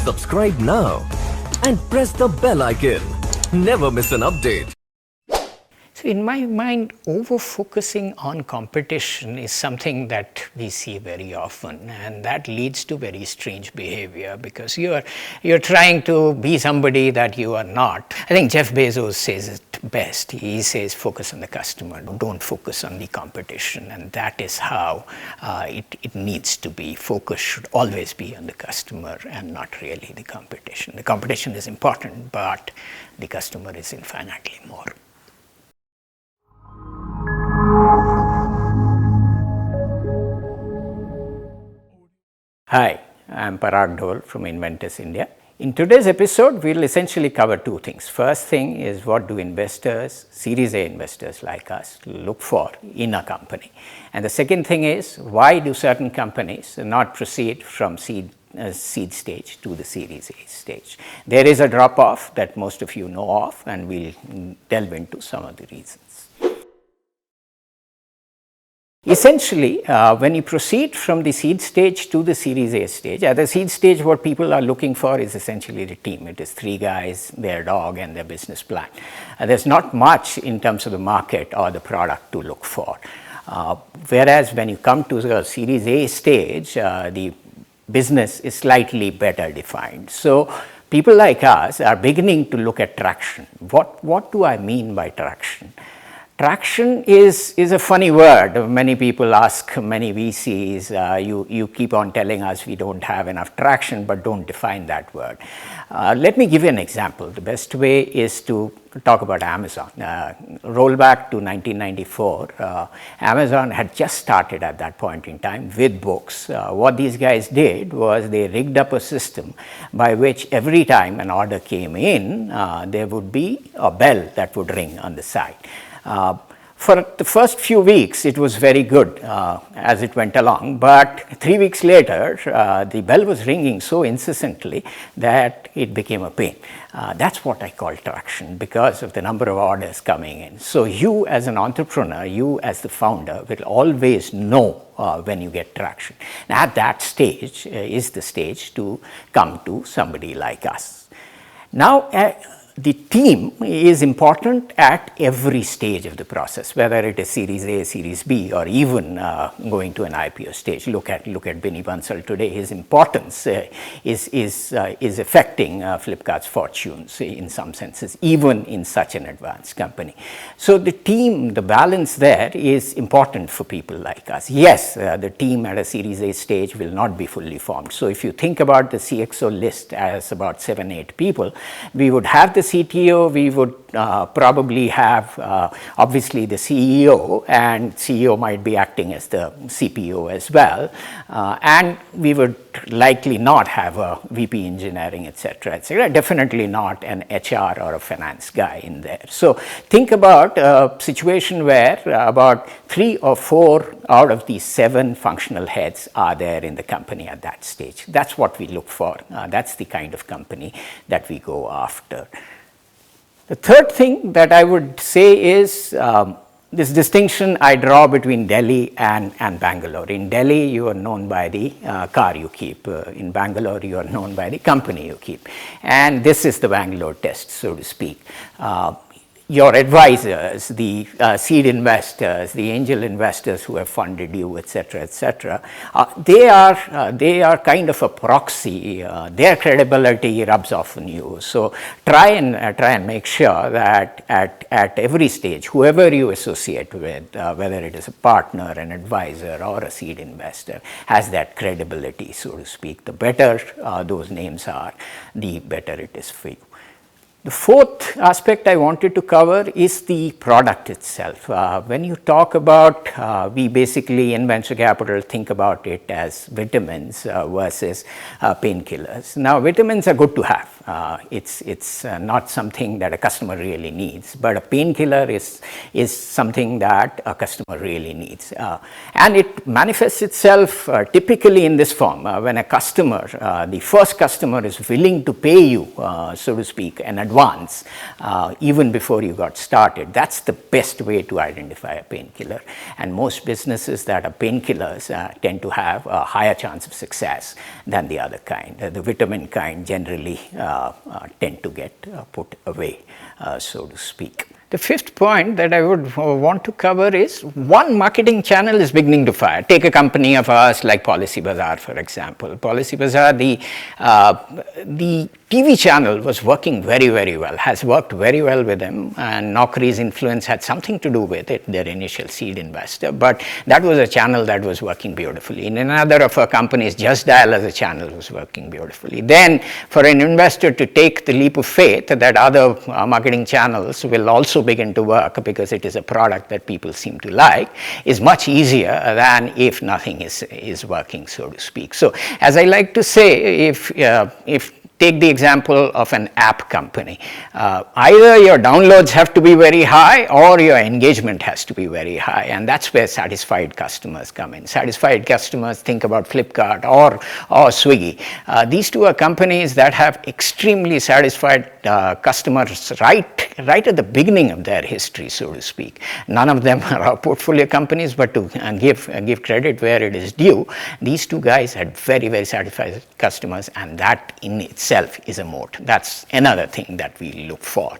Subscribe now and press the bell icon. Never miss an update. So in my mind, over-focusing on competition is something that we see very often, and that leads to very strange behavior because you're trying to be somebody that you are not. I think Jeff Bezos says it best. He says, focus on the customer, don't focus on the competition, and that is how it needs to be. Focus should always be on the customer and not really the competition. The competition is important, but the customer is infinitely more. Hi, I'm Parag Dhol from Inventus, India. In today's episode, we'll essentially cover two things. First thing is what do investors, Series A investors like us, look for in a company. And the second thing is why do certain companies not proceed from seed stage to the Series A stage. There is a drop-off that most of you know of, and we'll delve into some of the reasons. Essentially, when you proceed from the seed stage to the Series A stage, at the seed stage what people are looking for is essentially the team. It is three guys, their dog and their business plan. There's not much in terms of the market or the product to look for. Whereas when you come to the Series A stage, the business is slightly better defined. So people like us are beginning to look at traction. What do I mean by traction? Traction is a funny word. Many people ask many VCs, you keep on telling us we don't have enough traction, but don't define that word. Let me give you an example. The best way is to talk about Amazon. Roll back to 1994. Amazon had just started at that point in time with books. What these guys did was they rigged up a system by which every time an order came in, there would be a bell that would ring on the side. For the first few weeks, it was very good as it went along, but 3 weeks later, the bell was ringing so incessantly that it became a pain. That's what I call traction because of the number of orders coming in. So you as an entrepreneur, you as the founder will always know when you get traction. Now, at that stage is the stage to come to somebody like us. Now, the team is important at every stage of the process, whether it is Series A, Series B, or even going to an IPO stage. Look at Binny Bansal today. His importance is affecting Flipkart's fortunes in some senses, even in such an advanced company. So the team, the balance there is important for people like us. Yes, the team at a Series A stage will not be fully formed. So if you think about the CXO list as about 7-8 people, we would have the CTO, we would probably have obviously the CEO, and CEO might be acting as the CPO as well, and we would likely not have a VP engineering, etc., etc. Definitely not an HR or a finance guy in there. So think about a situation where about 3 or 4 out of these 7 functional heads are there in the company at that stage. That's what we look for. That's the kind of company that we go after. The third thing that I would say is this distinction I draw between Delhi and Bangalore. In Delhi, you are known by the car you keep. In Bangalore, you are known by the company you keep. And this is the Bangalore test, so to speak. Your advisors, the seed investors, the angel investors who have funded you, etc., etc., they are kind of a proxy. Their credibility rubs off on you. So try and make sure that at every stage, whoever you associate with, whether it is a partner, an advisor, or a seed investor, has that credibility, so to speak. The better those names are, the better it is for you. The fourth aspect I wanted to cover is the product itself. When you talk about, we basically in venture capital think about it as vitamins versus painkillers. Now, vitamins are good to have. It's not something that a customer really needs, but a painkiller is something that a customer really needs. And it manifests itself typically in this form. When a customer, the first customer is willing to pay you, so to speak, in advance, even before you got started, that's the best way to identify a painkiller. And most businesses that are painkillers tend to have a higher chance of success than the other kind. The vitamin kind generally tend to get put away, so to speak. The fifth point that I would want to cover is one marketing channel is beginning to fire. Take a company of ours like Policy Bazaar, for example. Policy Bazaar, the TV channel was working very, very well, has worked very well with them, and Naukri's influence had something to do with it, their initial seed investor, but that was a channel that was working beautifully. In another of our companies, Just Dial as a channel was working beautifully. Then for an investor to take the leap of faith that other marketing channels will also begin to work because it is a product that people seem to like is much easier than if nothing is working, so to speak. So as I like to say, if take the example of an app company. Either your downloads have to be very high or your engagement has to be very high, and that's where satisfied customers come in. Satisfied customers, think about Flipkart or Swiggy. These two are companies that have extremely satisfied customers right at the beginning of their history, so to speak. None of them are our portfolio companies, but to give credit where it is due, these two guys had very, very satisfied customers, and that in itself is a moat. That's another thing that we look for.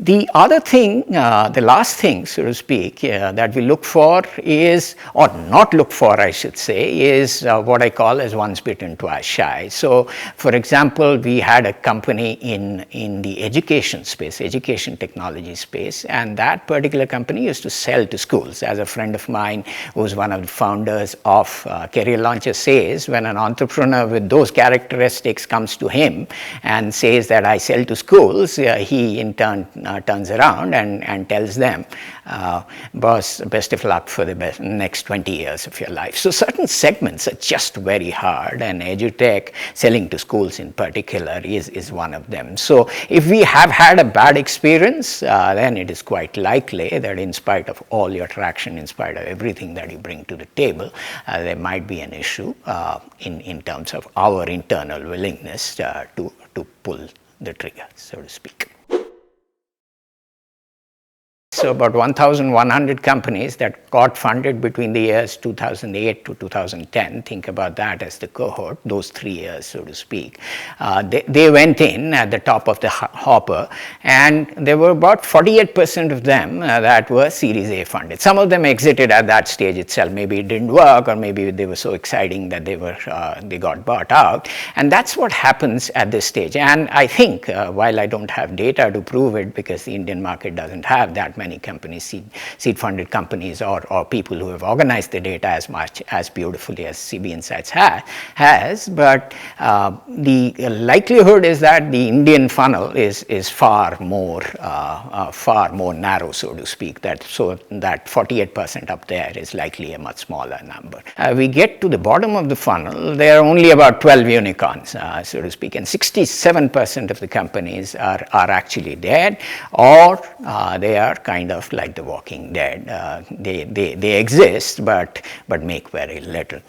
The other thing, the last thing, so to speak, that we look for is, or not look for, I should say, is what I call as once bitten, twice shy. So, for example, we had a company in the education space, education technology space, and that particular company used to sell to schools. As a friend of mine who's one of the founders of Career Launcher says, when an entrepreneur with those characteristics comes to him and says that I sell to schools, he in turn turns around and tells them, boss, best of luck for the next 20 years of your life. So certain segments are just very hard, and edutech, selling to schools in particular, is one of them. So if we have had a bad experience, then it is quite likely that in spite of all your traction, in spite of everything that you bring to the table, there might be an issue in terms of our internal willingness to pull the trigger, so to speak. So about 1,100 companies that got funded between the years 2008 to 2010, think about that as the cohort, those 3 years, so to speak. They went in at the top of the hopper, and there were about 48% of them that were Series A funded. Some of them exited at that stage itself. Maybe it didn't work, or maybe they were so exciting that they got bought out. And that's what happens at this stage. And I think, while I don't have data to prove it, because the Indian market doesn't have that many companies, seed funded companies, or people who have organized the data as much as beautifully as CB Insights has, but the likelihood is that the Indian funnel is far more narrow, so to speak, so that 48% up there is likely a much smaller number. We get to the bottom of the funnel, there are only about 12 unicorns, so to speak, and 67% of the companies are actually dead, or they are kind of like the Walking Dead. They exist, but make very little.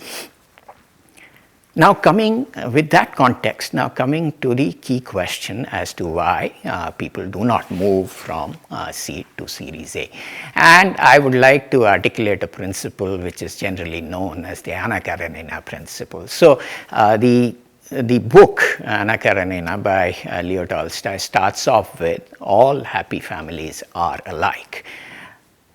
Now coming with that context, now coming to the key question as to why people do not move from seed to Series A. And I would like to articulate a principle which is generally known as the Anna Karenina principle. So the book Anna Karenina by Leo Tolstoy starts off with, all happy families are alike,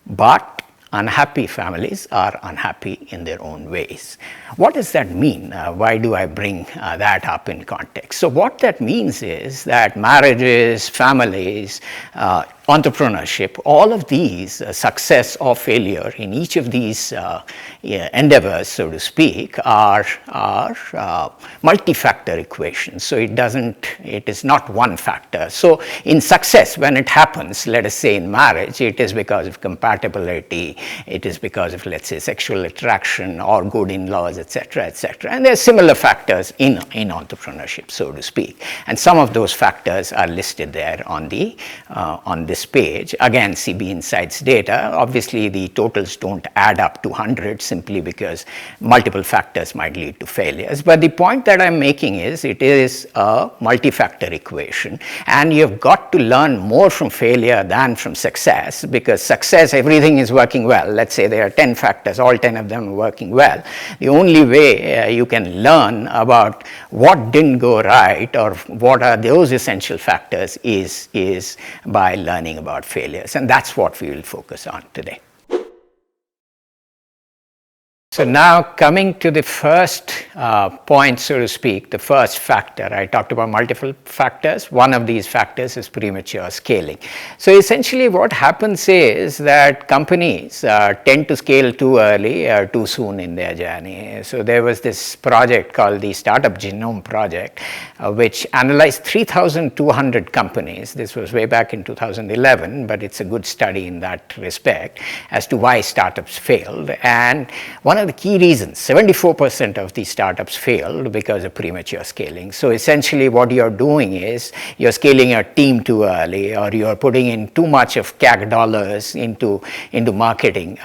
but unhappy families are unhappy in their own ways. What does that mean? Why do I bring that up in context? So what that means is that marriages, families, entrepreneurship, all of these, success or failure in each of these endeavors, so to speak, are multi-factor equations. So it is not one factor. So in success, when it happens, let us say in marriage, it is because of compatibility, it is because of, let's say, sexual attraction or good in-laws, etc., etc. And there are similar factors in entrepreneurship, so to speak. And some of those factors are listed there on this page. Again, CB Insights data. Obviously, the totals don't add up to 100 simply because multiple factors might lead to failures. But the point that I'm making is it is a multi-factor equation, and you've got to learn more from failure than from success, because success, everything is working well. Let's say there are 10 factors, all 10 of them are working well. The only way you can learn about what didn't go right or what are those essential factors is by learning about failures, and that's what we will focus on today. So now coming to the first point, so to speak, the first factor. I talked about multiple factors. One of these factors is premature scaling. So essentially what happens is that companies tend to scale too early or too soon in their journey. So there was this project called the Startup Genome Project, which analyzed 3,200 companies. This was way back in 2011, but it's a good study in that respect as to why startups failed. And one of the key reasons, 74% of these startups failed because of premature scaling. So essentially what you're doing is you're scaling your team too early, or you're putting in too much of CAC dollars into marketing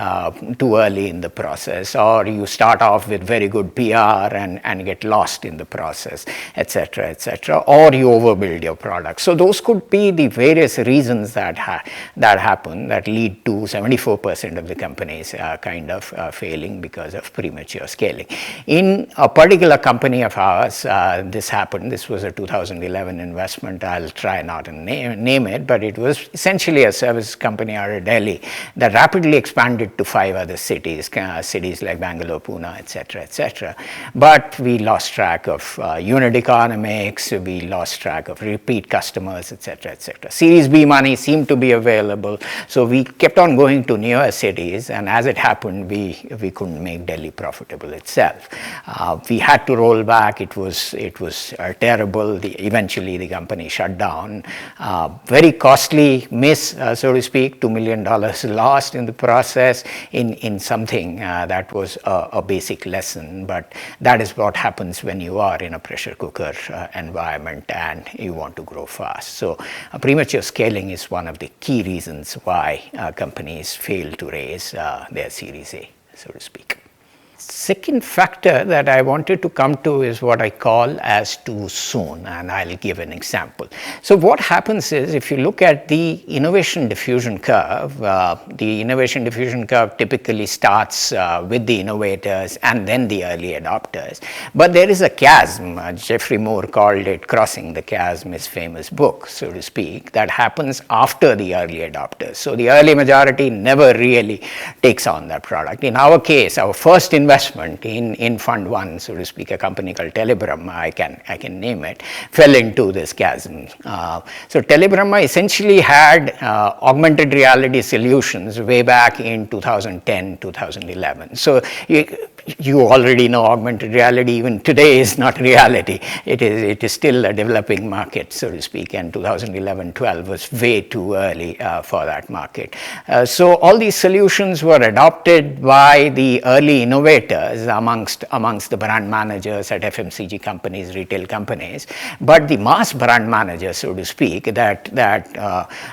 too early in the process, or you start off with very good PR and get lost in the process, etc., etc., or you overbuild your product. So those could be the various reasons that happen that lead to 74% of the companies kind of failing because of premature scaling. In a particular company of ours, this happened. This was a 2011 investment. I'll try not to name it, but it was essentially a service company out of Delhi that rapidly expanded to 5 other cities like Bangalore, Pune, etc., etc. But we lost track of unit economics, we lost track of repeat customers, etc., etc. Series B money seemed to be available, so we kept on going to newer cities, and as it happened, we couldn't make Delhi profitable itself. We had to roll back. It was terrible. Eventually the company shut down. Very costly miss, so to speak, $2 million lost in the process in something that was a basic lesson, but that is what happens when you are in a pressure cooker environment and you want to grow fast. So premature scaling is one of the key reasons why companies fail to raise their Series A, so to speak. Second factor that I wanted to come to is what I call as too soon, and I'll give an example. So what happens is, if you look at the innovation diffusion curve, the innovation diffusion curve typically starts with the innovators and then the early adopters. But there is a chasm, Jeffrey Moore called it crossing the chasm, his famous book, so to speak, that happens after the early adopters. So the early majority never really takes on that product. In our case, our first investment in Fund 1, so to speak, a company called Telebrahma, I can name it, fell into this chasm. So Telebrahma essentially had augmented reality solutions way back in 2010, 2011. So you already know augmented reality even today is not reality. It is still a developing market, so to speak, and 2011-12 was way too early for that market. So all these solutions were adopted by the early innovators amongst the brand managers at FMCG companies, retail companies, but the mass brand managers, so to speak, that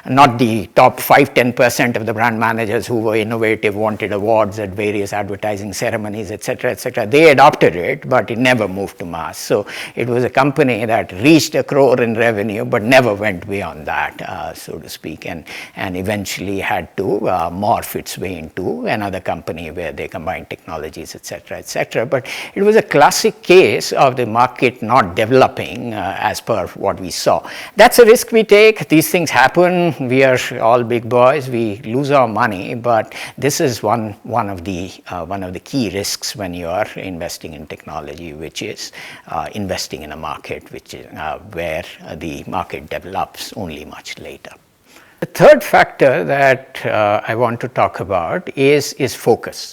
not the top 5-10% of the brand managers who were innovative, wanted awards at various advertising ceremonies, etc., etc. They adopted it, but it never moved to mass. So it was a company that reached $1 crore in revenue, but never went beyond that, so to speak, and eventually had to morph its way into another company where they combined technologies, etc., etc. But it was a classic case of the market not developing as per what we saw. That's a risk we take. These things happen. We are all big boys. We lose our money, but this is one of the key risks when you are investing in technology, which is investing in a market which is where the market develops only much later. The third factor that I want to talk about is focus.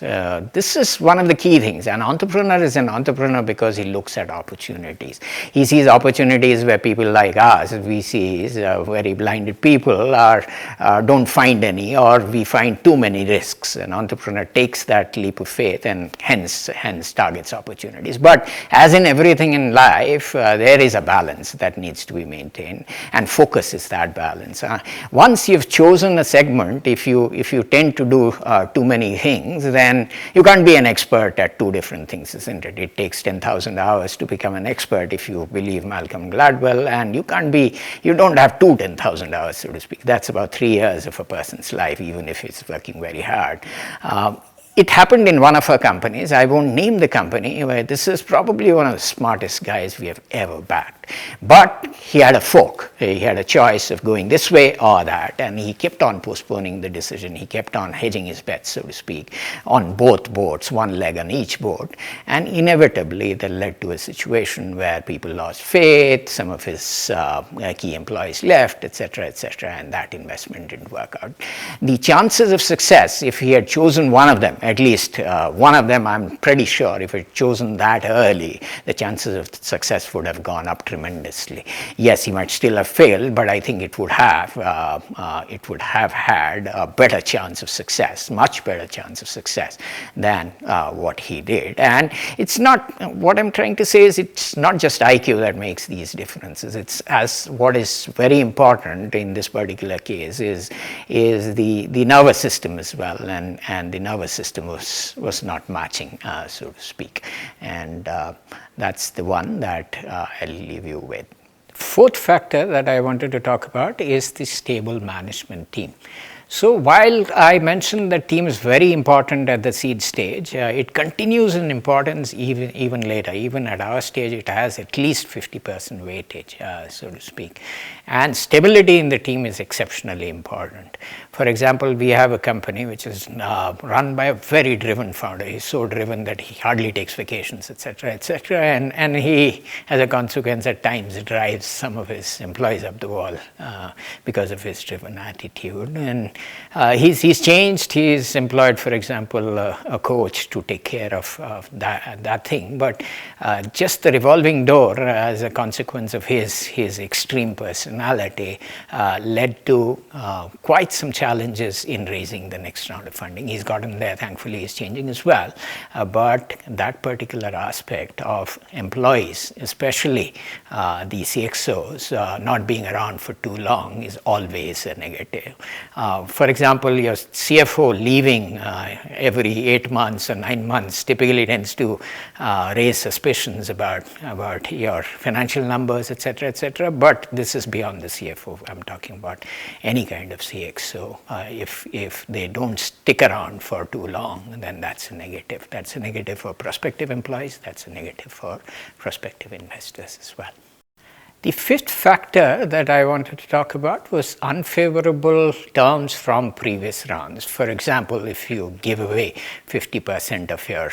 This is one of the key things. An entrepreneur is an entrepreneur because he looks at opportunities. He sees opportunities where people like us, VCs, very blinded people, don't find any, or we find too many risks. An entrepreneur takes that leap of faith and hence targets opportunities. But as in everything in life, there is a balance that needs to be maintained, and focus is that balance. Once you've chosen a segment, if you tend to do too many things, then you can't be an expert at two different things, isn't it? It takes 10,000 hours to become an expert if you believe Malcolm Gladwell, and you don't have 10,000 hours, so to speak. That's about 3 years of a person's life, even if it's working very hard. It happened in one of our companies. I won't name the company, where this is probably one of the smartest guys we have ever backed. But he had a fork. He had a choice of going this way or that, and he kept on postponing the decision. He kept on hedging his bets, so to speak, on both boards, one leg on each board. And inevitably, that led to a situation where people lost faith, some of his key employees left, etc., and that investment didn't work out. The chances of success, if he had chosen one of them, at least one of them, I'm pretty sure, if he had chosen that early, the chances of success would have gone up tremendously. Yes, he might still have failed, but I think it would have had a better chance of success, much better chance of success than what he did. And it's not, what I'm trying to say is, it's not just IQ that makes these differences. It's as what is very important in this particular case is the nervous system as well, and the nervous system was not matching, so to speak. And that's the one that I'll leave you with. Fourth factor that I wanted to talk about is the stable management team. So while I mentioned that team is very important at the seed stage, it continues in importance even later. Even at our stage, it has at least 50% weightage, so to speak. And stability in the team is exceptionally important. For example, we have a company which is run by a very driven founder. He's so driven that he hardly takes vacations, etc., and he, as a consequence, at times drives some of his employees up the wall because of his driven attitude. And he's changed. He's employed, for example, a coach to take care of that thing. But just the revolving door, as a consequence of his extreme personality, led to quite some challenges in raising the next round of funding. He's gotten there. Thankfully, he's changing as well. But that particular aspect of employees, especially the CXOs, not being around for too long is always a negative. For example, your CFO leaving every 8 months or 9 months typically tends to raise suspicions about your financial numbers, etc. But this is beyond the CFO. I'm talking about any kind of CXO. If they don't stick around for too long, then that's a negative. That's a negative for prospective employees. That's a negative for prospective investors as well. The fifth factor that I wanted to talk about was unfavorable terms from previous rounds. For example, if you give away 50% of your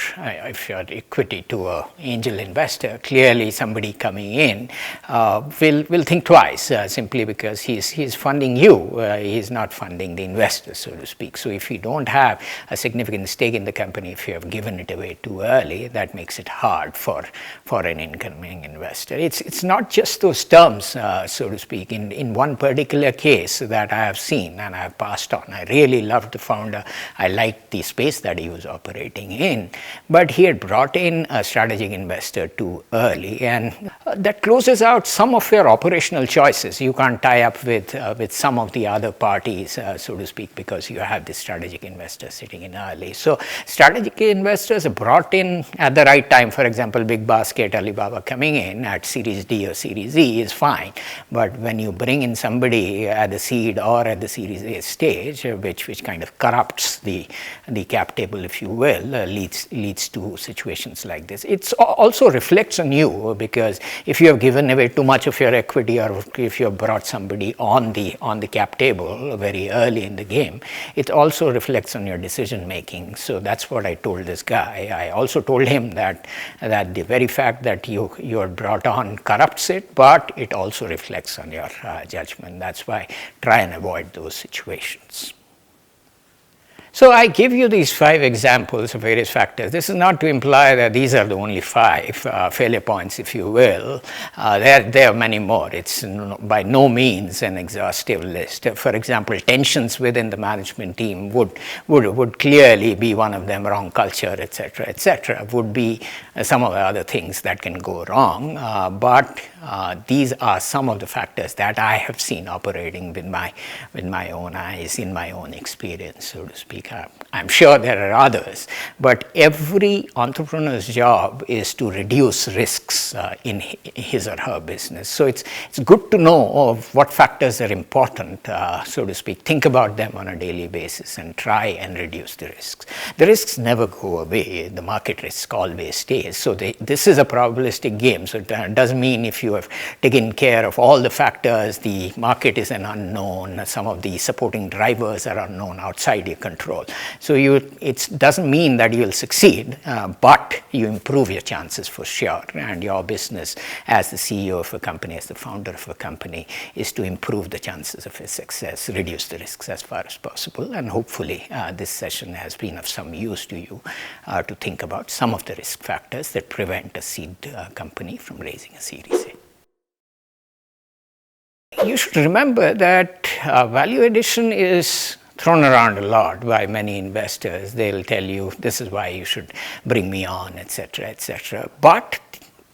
equity to an angel investor, clearly somebody coming in will think twice, simply because he's funding you. He's not funding the investor, so to speak. So if you don't have a significant stake in the company, if you have given it away too early, that makes it hard for an incoming investor. It's not just those terms, so to speak. In one particular case that I have seen and I have passed on, I really loved the founder. I liked the space that he was operating in, but he had brought in a strategic investor too early, and that closes out some of your operational choices. You can't tie up with some of the other parties, so to speak, because you have this strategic investor sitting in early. So strategic investors are brought in at the right time. For example, Big Basket, Alibaba coming in at Series D or Series E is fine, but when you bring in somebody at the seed or at the Series A stage, which kind of corrupts the cap table, if you will, leads to situations like this. It also reflects on you, because if you have given away too much of your equity, or if you have brought somebody on the cap table very early in the game, it also reflects on your decision making. So that's what I told this guy. I also told him that the very fact that you are brought on corrupts it, but but it also reflects on your judgment. That's why try and avoid those situations. So I give you these 5 examples of various factors. This is not to imply that these are the only 5 failure points, if you will. There are many more. It's by no means an exhaustive list. For example, tensions within the management team would clearly be one of them. Wrong culture, etc., would be some of the other things that can go wrong. But these are some of the factors that I have seen operating with my own eyes, in my own experience, so to speak. I'm sure there are others, but every entrepreneur's job is to reduce risks in his or her business. So it's good to know of what factors are important, so to speak. Think about them on a daily basis and try and reduce the risks. The risks never go away. The market risk always stays. So this is a probabilistic game. So it doesn't mean if you have taken care of all the factors, the market is an unknown, some of the supporting drivers are unknown outside your control. So it doesn't mean that you will succeed, but you improve your chances for sure. And your business as the CEO of a company, as the founder of a company, is to improve the chances of its success, reduce the risks as far as possible. And hopefully this session has been of some use to you to think about some of the risk factors that prevent a seed company from raising a Series A. You should remember that value addition is thrown around a lot by many investors. They'll tell you this is why you should bring me on, etc. But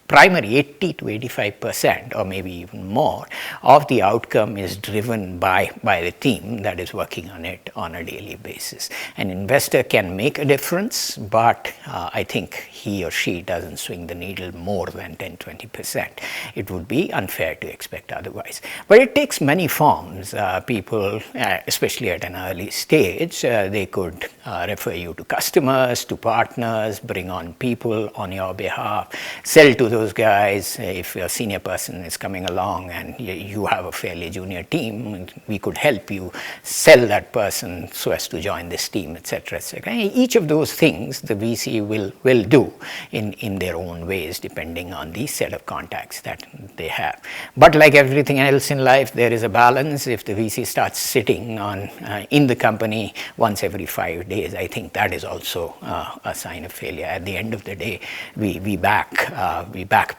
primary 80 to 85%, or maybe even more, of the outcome is driven by the team that is working on it on a daily basis. An investor can make a difference, but I think he or she doesn't swing the needle more than 10-20%. It would be unfair to expect otherwise. But it takes many forms. People, especially at an early stage, they could refer you to customers, to partners, bring on people on your behalf, sell to those guys. If a senior person is coming along and you have a fairly junior team, we could help you sell that person so as to join this team, etc. Each of those things the VC will do in their own ways, depending on the set of contacts that they have. But like everything else in life, there is a balance. If the VC starts sitting in the company once every 5 days, I think that is also a sign of failure. At the end of the day, we back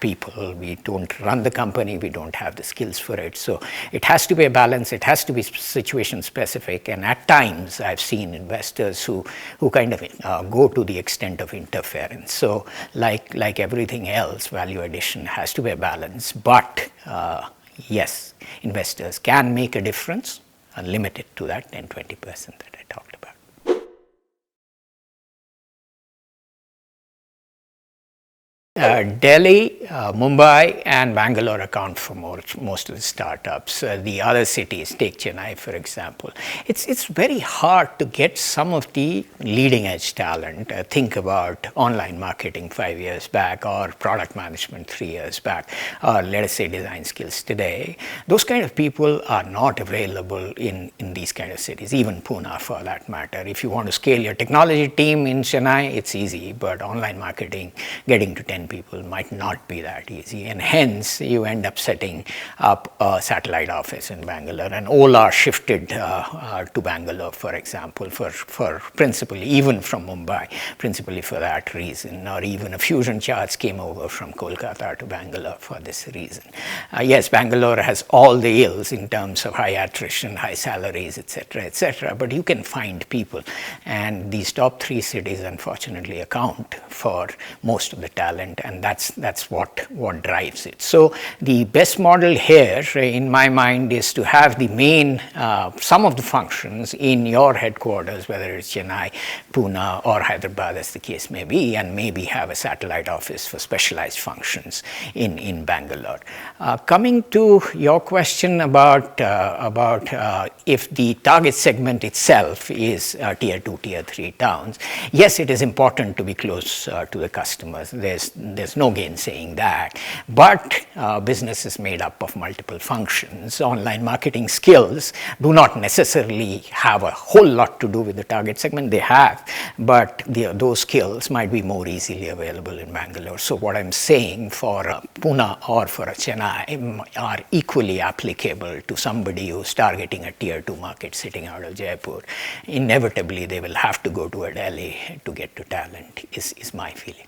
people. We don't run the company. We don't have the skills for it. So it has to be a balance. It has to be situation specific. And at times, I've seen investors who kind of go to the extent of interference. So like everything else, value addition has to be a balance. But yes, investors can make a difference, limited to that 10-20% that I talked about. Delhi, Mumbai, and Bangalore account for most of the startups. The other cities, take Chennai for example, it's very hard to get some of the leading edge talent. Think about online marketing 5 years back, or product management 3 years back, or let us say design skills today. Those kind of people are not available in these kind of cities, even Pune for that matter. If you want to scale your technology team in Chennai, it's easy, but online marketing, getting to 10 people might not be that easy, and hence you end up setting up a satellite office in Bangalore. And Ola shifted to Bangalore, for example, for principally, even from Mumbai, principally for that reason. Or even a Fusion Charts came over from Kolkata to Bangalore for this reason. Yes, Bangalore has all the ills in terms of high attrition, high salaries, etc., but you can find people. And these top 3 cities, unfortunately, account for most of the talent, and that's what drives it. So the best model here, in my mind, is to have the main, some of the functions in your headquarters, whether it's Chennai, Pune, or Hyderabad, as the case may be, and maybe have a satellite office for specialized functions in Bangalore. Coming to your question about if the target segment itself is tier 2, tier 3 towns, yes, it is important to be close to the customers. There's there's no gainsaying that. But business is made up of multiple functions. Online marketing skills do not necessarily have a whole lot to do with the target segment. They have, but those skills might be more easily available in Bangalore. So what I'm saying for a Pune or for a Chennai are equally applicable to somebody who's targeting a tier 2 market sitting out of Jaipur. Inevitably, they will have to go to a Delhi to get to talent, is my feeling.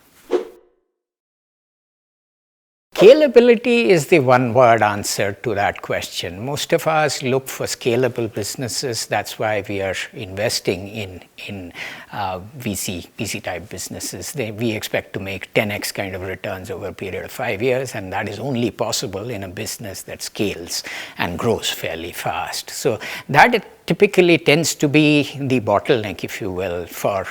Scalability is the one-word answer to that question. Most of us look for scalable businesses. That's why we are investing in VC type businesses. We expect to make 10x kind of returns over a period of 5 years, and that is only possible in a business that scales and grows fairly fast. So that typically tends to be the bottleneck, if you will, for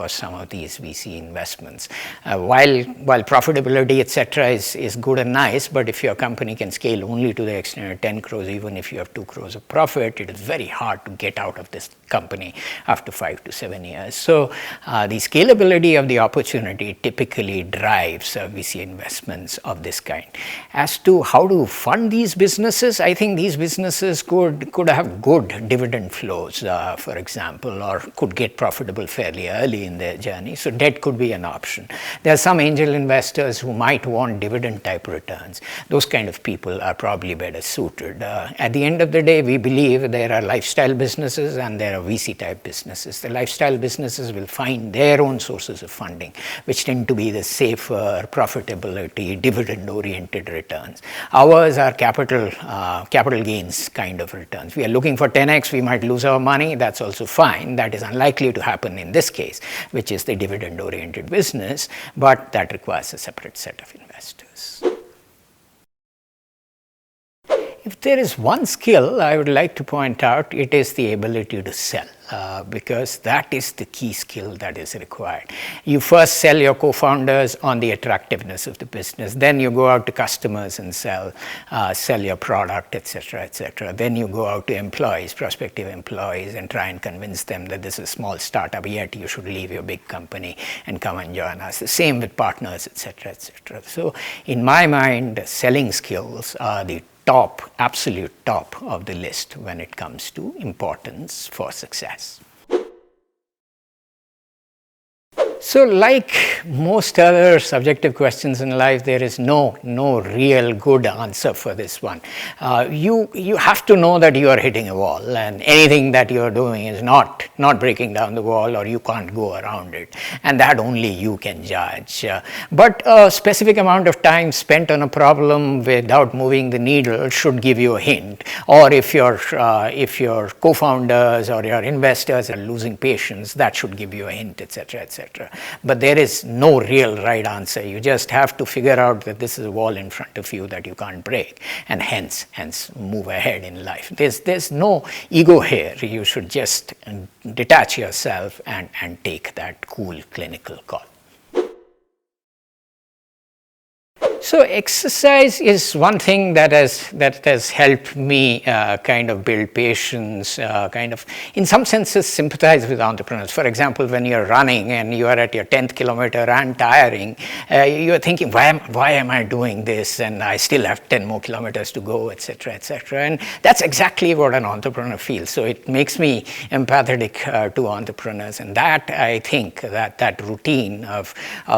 some of these VC investments. While profitability, etc., is good and nice, but if your company can scale only to the extent of 10 crores, even if you have 2 crores of profit, it is very hard to get out of this company after 5 to 7 years. So the scalability of the opportunity typically drives VC investments of this kind. As to how to fund these businesses, I think these businesses could have good dividend flows, for example, or could get profitable fairly early in their journey. So debt could be an option. There are some angel investors who might want dividend type returns. Those kind of people are probably better suited. At the end of the day, we believe there are lifestyle businesses and there are VC type businesses. The lifestyle businesses will find their own sources of funding, which tend to be the safer, profitability, dividend oriented returns. Ours are capital gains kind of returns. We are looking for 10x, we might lose our money, that's also fine. That is unlikely to happen in this case, which is the dividend oriented business, but that requires a separate set of investors. If there is one skill I would like to point out, it is the ability to sell. Because that is the key skill that is required. You first sell your co-founders on the attractiveness of the business, then you go out to customers and sell your product, etc., etc. Then you go out to employees, prospective employees, and try and convince them that this is a small startup, yet you should leave your big company and come and join us. The same with partners, etc., etc. So in my mind, selling skills are the absolute top of the list when it comes to importance for success. So like most other subjective questions in life, there is no real good answer for this one. You have to know that you are hitting a wall, and anything that you are doing is not breaking down the wall, or you can't go around it, and that only you can judge. But a specific amount of time spent on a problem without moving the needle should give you a hint. Or if your co-founders or your investors are losing patience, that should give you a hint, etc., etc. But there is no real right answer. You just have to figure out that this is a wall in front of you that you can't break, and hence move ahead in life. There's no ego here. You should just detach yourself and take that cool clinical call. So exercise is one thing that has helped me kind of build patience, kind of in some senses sympathize with entrepreneurs. For example, when you're running and you are at your 10th kilometer and tiring, you're thinking, why am I doing this? And I still have 10 more kilometers to go, etc., etc. And that's exactly what an entrepreneur feels. So it makes me empathetic to entrepreneurs, and that I think that routine of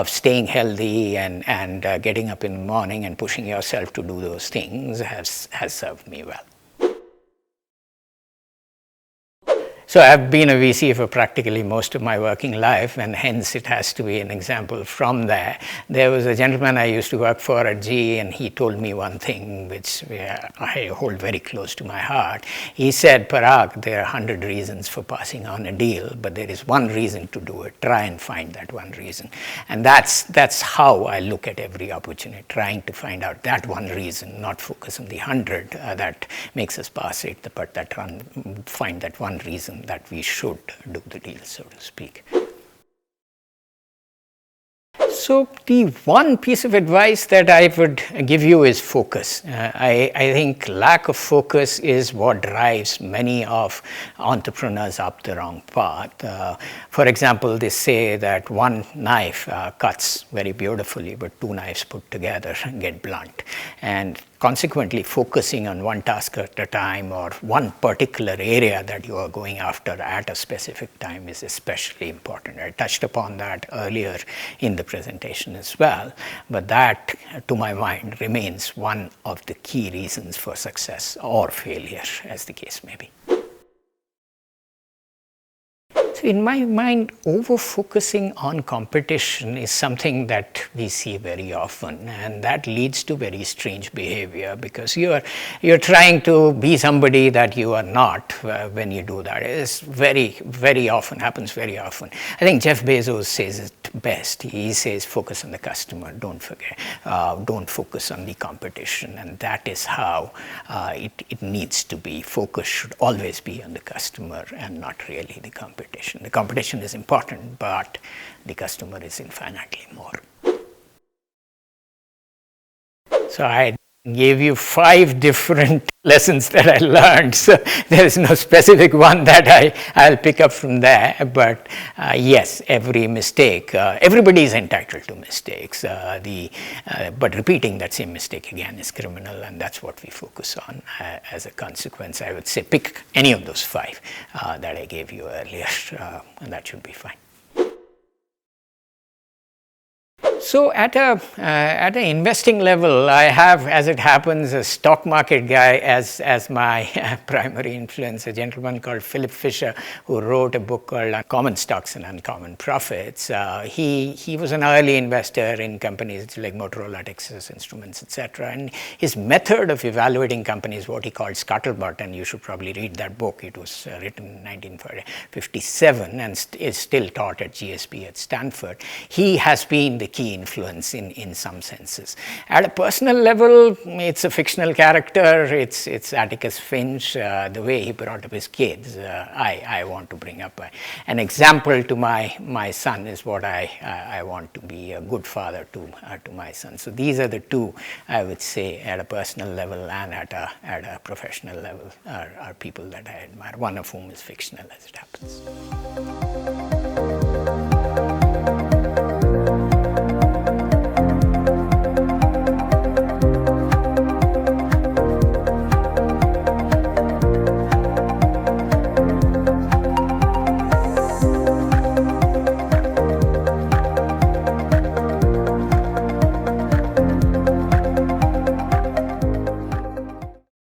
staying healthy and getting up in the morning and pushing yourself to do those things has served me well. So I've been a VC for practically most of my working life, and hence it has to be an example from there. There was a gentleman I used to work for at GE, and he told me one thing which I hold very close to my heart. He said, Parag, there are 100 reasons for passing on a deal, but there is one reason to do it. Try and find that one reason. And that's how I look at every opportunity, trying to find out that one reason, not focus on the 100 that makes us pass it, but find that one reason that we should do the deal, so to speak. So the one piece of advice that I would give you is focus. I think lack of focus is what drives many of entrepreneurs up the wrong path. For example, they say that one knife cuts very beautifully, but two knives put together get blunt. And consequently, focusing on one task at a time or one particular area that you are going after at a specific time is especially important. I touched upon that earlier in the presentation as well, but that, to my mind, remains one of the key reasons for success or failure, as the case may be. So in my mind, over-focusing on competition is something that we see very often, and that leads to very strange behavior because you're trying to be somebody that you are not when you do that. It's very often, happens very often. I think Jeff Bezos says it best. He says, focus on the customer, don't focus on the competition, and that is how it needs to be. Focus should always be on the customer and not really the competition. The competition is important, but the customer is infinitely more. So I gave you 5 different lessons that I learned. So there is no specific one that I'll pick up from there. But yes, every mistake, everybody is entitled to mistakes. But repeating that same mistake again is criminal, and that's what we focus on. As a consequence, I would say pick any of those 5 that I gave you earlier, and that should be fine. So at an investing level, I have, as it happens, a stock market guy as my primary influence, a gentleman called Philip Fisher, who wrote a book called Common Stocks and Uncommon Profits. He was an early investor in companies like Motorola, Texas Instruments, etc. And his method of evaluating companies, what he called scuttlebutt, and you should probably read that book. It was written in 1957 and is still taught at GSB at Stanford. He has been the key influence in some senses. At a personal level, it's a fictional character. It's Atticus Finch. The way he brought up his kids, I want to bring up an example to my son is what I want to be a good father to my son. So these are the 2 I would say at a personal level and at a professional level are people that I admire. One of whom is fictional, as it happens.